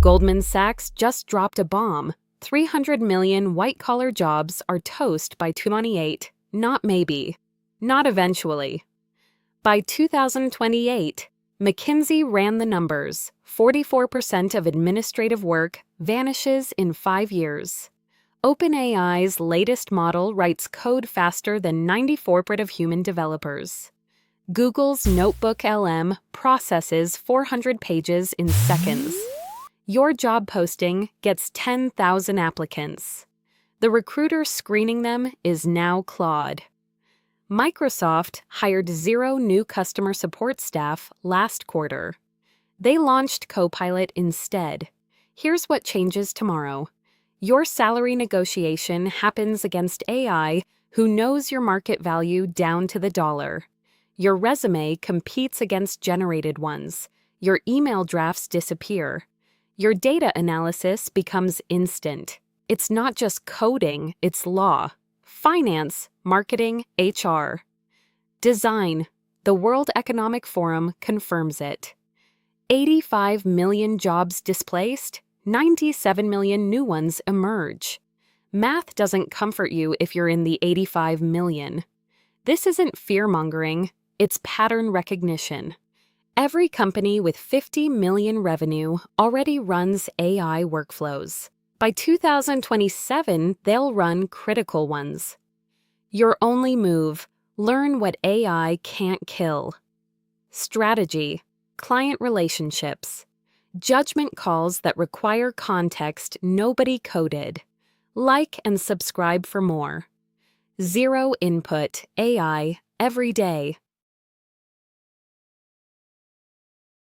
Goldman Sachs just dropped a bomb. 300 million white-collar jobs are toast by 2028. Not maybe. Not eventually. By 2028, McKinsey ran the numbers. 44% of administrative work vanishes in 5 years. OpenAI's latest model writes code faster than 94% of human developers. Google's Notebook LM processes 400 pages in seconds. Your job posting gets 10,000 applicants. The recruiter screening them is now Claude. Microsoft hired 0 new customer support staff last quarter. They launched Copilot instead. Here's what changes tomorrow. Your salary negotiation happens against AI, who knows your market value down to the dollar. Your resume competes against generated ones. Your email drafts disappear. Your data analysis becomes instant. It's not just coding, it's law. Finance, marketing, HR. Design. The World Economic Forum confirms it. 85 million jobs displaced, 97 million new ones emerge. Math doesn't comfort you if you're in the 85 million. This isn't fear-mongering, it's pattern recognition. Every company with 50 million revenue already runs AI workflows. By 2027, they'll run critical ones. Your only move: learn what AI can't kill. Strategy: client relationships. Judgment calls that require context nobody coded. Like and subscribe for more. Zero input AI every day.